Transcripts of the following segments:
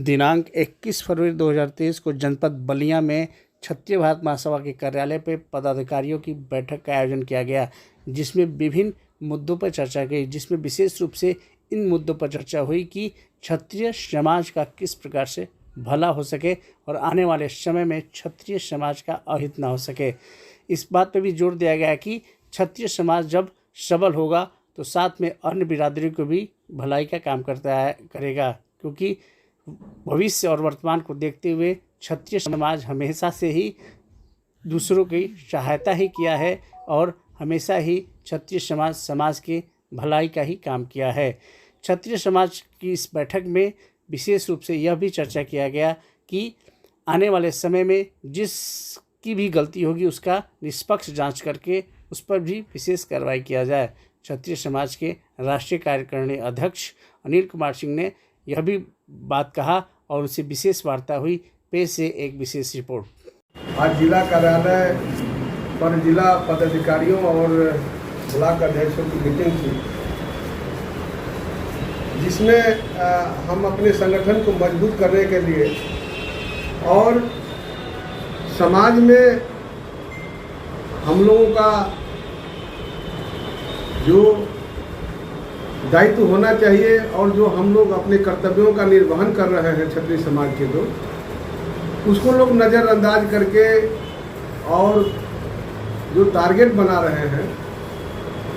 दिनांक 21 फरवरी 2023 को जनपद बलिया में क्षत्रिय भारत महासभा के कार्यालय पर पदाधिकारियों की बैठक का आयोजन किया गया, जिसमें विभिन्न मुद्दों पर चर्चा की, जिसमें विशेष रूप से इन मुद्दों पर चर्चा हुई कि क्षत्रिय समाज का किस प्रकार से भला हो सके और आने वाले समय में क्षत्रिय समाज का अहित ना हो सके। इस बात पर भी जोर दिया गया कि क्षत्रिय समाज जब सबल होगा तो साथ में अन्य बिरादरी को भी भलाई का काम करेगा, क्योंकि भविष्य और वर्तमान को देखते हुए क्षत्रिय समाज हमेशा से ही दूसरों की सहायता ही किया है और हमेशा ही क्षत्रिय समाज के भलाई का ही काम किया है। क्षत्रिय समाज की इस बैठक में विशेष रूप से यह भी चर्चा किया गया कि आने वाले समय में जिसकी भी गलती होगी उसका निष्पक्ष जांच करके उस पर भी विशेष कार्रवाई किया जाए। क्षत्रिय समाज के राष्ट्रीय कार्यकारिणी अध्यक्ष अनिल कुमार सिंह ने यह भी बात कहा और उनसे विशेष वार्ता हुई। पेश से एक विशेष रिपोर्ट। आज जिला कार्यालय पर जिला पदाधिकारियों और ब्लॉक अध्यक्षों की मीटिंग थी, जिसमें हम अपने संगठन को मजबूत करने के लिए और समाज में हम लोगों का जो दायित्व होना चाहिए और जो हम लोग अपने कर्तव्यों का निर्वहन कर रहे हैं क्षत्रिय समाज के लोग, उसको लोग नज़रअंदाज करके और जो टारगेट बना रहे हैं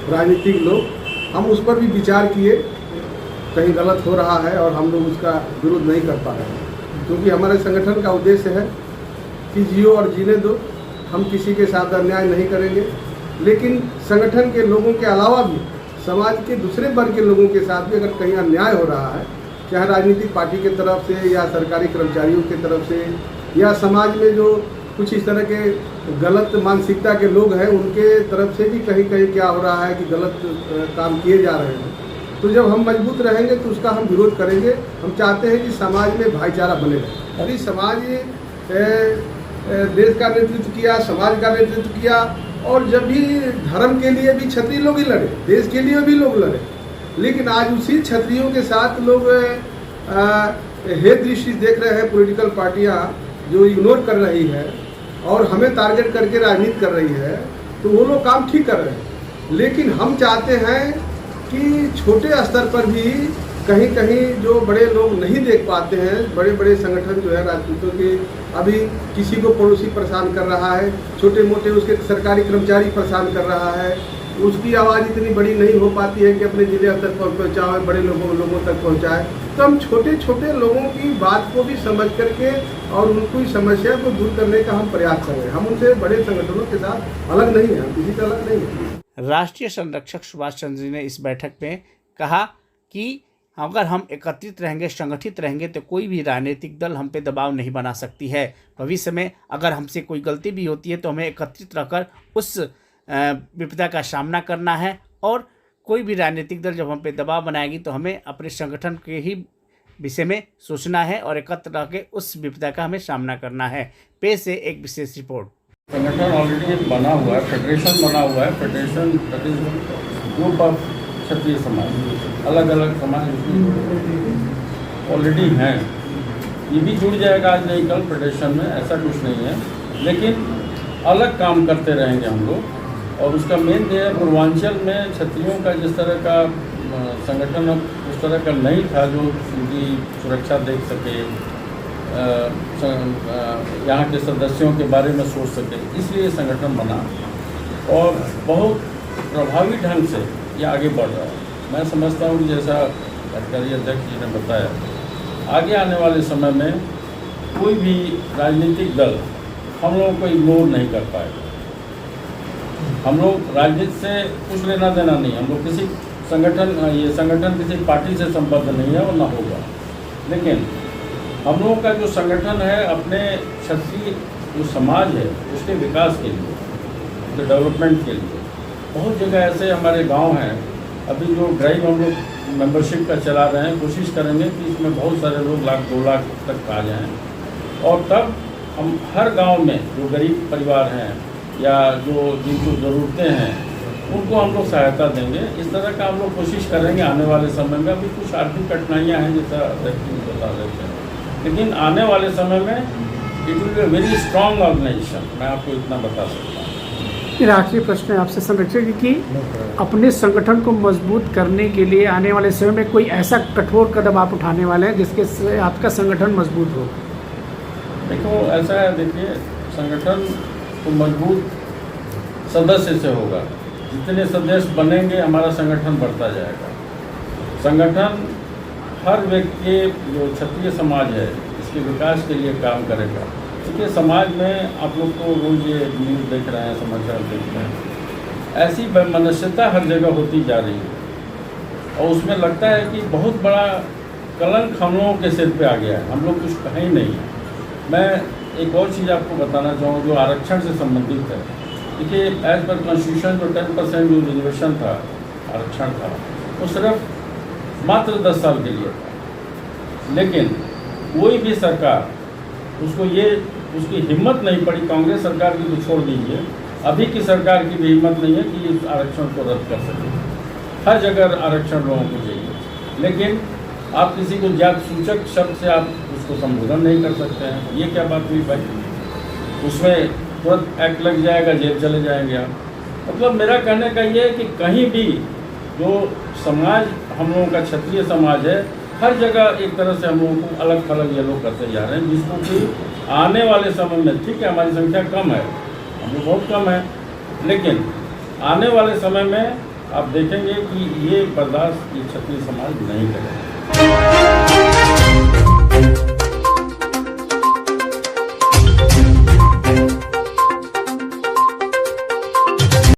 राजनीतिक लोग, हम उस पर भी विचार किए। कहीं गलत हो रहा है और हम लोग उसका विरोध नहीं कर पा रहे हैं, क्योंकि हमारे संगठन का उद्देश्य है कि जियो और जीने दो। हम किसी के साथ अन्याय नहीं करेंगे, लेकिन संगठन के लोगों के अलावा भी समाज के दूसरे वर्ग के लोगों के साथ भी अगर कहीं अन्याय हो रहा है, चाहे राजनीतिक पार्टी के तरफ से या सरकारी कर्मचारियों के तरफ से या समाज में जो कुछ इस तरह के गलत मानसिकता के लोग हैं उनके तरफ से भी कहीं कहीं क्या हो रहा है कि गलत काम किए जा रहे हैं, तो जब हम मजबूत रहेंगे तो उसका हम विरोध करेंगे। हम चाहते हैं कि समाज में भाईचारा बने रहे। अभी समाज देश का नेतृत्व किया, समाज का नेतृत्व किया, और जब भी धर्म के लिए भी क्षत्रिय लोग ही लड़े, देश के लिए भी लोग लड़े, लेकिन आज उसी क्षत्रियों के साथ लोग हेय दृष्टि देख रहे हैं। पॉलिटिकल पार्टियां जो इग्नोर कर रही है और हमें टारगेट करके राजनीति कर रही है, तो वो लोग काम ठीक कर रहे हैं। लेकिन हम चाहते हैं कि छोटे स्तर पर भी कहीं कहीं जो बड़े लोग नहीं देख पाते हैं, बड़े बड़े संगठन जो है राजनीतियों के, अभी किसी को पड़ोसी परेशान कर रहा है, छोटे मोटे उसके सरकारी कर्मचारी परेशान कर रहा है, उसकी आवाज़ इतनी बड़ी नहीं हो पाती है कि अपने जिले स्तर पर पहुँचाए, बड़े लोगों तक पहुँचाए। तो हम छोटे छोटे लोगों की बात को भी समझ करके और उनकी समस्या को दूर करने का हम प्रयास कर रहे हैं। हम उनसे बड़े संगठनों के साथ अलग नहीं हैं, किसी से अलग नहीं है। राष्ट्रीय संरक्षक सुभाष चंद्र जी ने इस बैठक में कहा कि अगर हम एकत्रित रहेंगे, संगठित रहेंगे, तो कोई भी राजनीतिक दल हम पे दबाव नहीं बना सकती है। भविष्य में अगर हमसे कोई गलती भी होती है तो हमें एकत्रित रहकर उस विपदा का सामना करना है, और कोई भी राजनीतिक दल जब हम पे दबाव बनाएगी तो हमें अपने संगठन के ही विषय में सोचना है और एकत्र रह के उस विपदा का हमें सामना करना है। पेश से एक विशेष रिपोर्ट। संगठन ऑलरेडी बना हुआ है, फेडरेशन बना हुआ है। Federation that is group of क्षत्रिय समाज, अलग अलग समाज ऑलरेडी हैं। ये भी जुड़ जाएगा आज नहीं कल फेडरेशन में, ऐसा कुछ नहीं है, लेकिन अलग काम करते रहेंगे हम लोग। और उसका मेन ध्येय पूर्वांचल में क्षत्रियों का जिस तरह का संगठन उस तरह का नहीं था जो उनकी सुरक्षा देख सके, यहाँ के सदस्यों के बारे में सोच सके, इसलिए संगठन बना और बहुत प्रभावी ढंग से ये आगे बढ़ रहा है। मैं समझता हूँ कि जैसा कार्यकारी अध्यक्ष जी ने बताया, आगे आने वाले समय में कोई भी राजनीतिक दल हम लोगों को इग्नोर नहीं कर पाएगा। हम लोग राजनीति से कुछ लेना देना नहीं, हम लोग किसी संगठन किसी पार्टी से संबद्ध नहीं है और ना होगा, लेकिन हम लोगों का जो संगठन है अपने क्षत्रिय जो समाज है उसके विकास के लिए, उसके डेवलपमेंट के लिए। बहुत जगह ऐसे हमारे गांव हैं, अभी जो ड्राइव हम लोग मेंबरशिप का चला रहे हैं, कोशिश करेंगे कि इसमें बहुत सारे लोग 1-2 लाख तक आ जाएं, और तब हम हर गांव में जो गरीब परिवार हैं या जो जिनको ज़रूरतें हैं उनको हम लोग सहायता देंगे। इस तरह का हम लोग कोशिश करेंगे आने वाले समय में। अभी कुछ आर्थिक कठिनाइयाँ हैं, जैसा व्यक्ति बता रहे थे, लेकिन आने वाले समय में it will be a very strong organization, मैं आपको इतना बता सकता हूँ। फिर आखिरी प्रश्न है आपसे संरक्षक जी कि अपने संगठन को मजबूत करने के लिए आने वाले समय में कोई ऐसा कठोर कदम आप उठाने वाले हैं जिसके से आपका संगठन मजबूत हो? देखो ऐसा है, देखिए संगठन तो मजबूत सदस्य से होगा, जितने सदस्य बनेंगे हमारा संगठन बढ़ता जाएगा। संगठन हर व्यक्ति जो क्षत्रिय समाज है इसके विकास के लिए काम करेगा। क्योंकि समाज में आप लोग तो रोज ये न्यूज़ देख रहे हैं, समाचार देख रहे हैं, ऐसी वैमनस्यता हर जगह होती जा रही है और उसमें लगता है कि बहुत बड़ा कलंक हम लोगों के सिर पे आ गया है, हम लोग कुछ कहें ही नहीं। मैं एक और चीज़ आपको बताना चाहूँ जो आरक्षण से संबंधित है। देखिए एज पर कॉन्स्टिट्यूशन जो 10% जो रिजर्वेशन था, आरक्षण था, वो सिर्फ मात्र 10 साल के लिए था। लेकिन कोई भी सरकार उसकी हिम्मत नहीं पड़ी, कांग्रेस सरकार की तो छोड़ दीजिए, अभी की सरकार की भी हिम्मत नहीं है कि इस आरक्षण को रद्द कर सके। हर जगह आरक्षण लोगों को चाहिए, लेकिन आप किसी को जात सूचक शब्द से आप उसको संबोधन नहीं कर सकते हैं। ये क्या बात हुई भाई? उसमें तुरंत एक्ट लग जाएगा, जेल चले जाएंगे आप। मतलब मेरा कहने का ये है कि कहीं भी जो समाज हम लोगों का क्षत्रिय समाज है, हर जगह एक तरह से हम लोगों को अलग थलग ये लोग करते जा रहे हैं, जिसको कि आने वाले समय में, ठीक है हमारी संख्या कम है, हम लोग बहुत कम है, लेकिन आने वाले समय में आप देखेंगे कि ये बर्दाश्त ये क्षत्रिय समाज नहीं करेगा।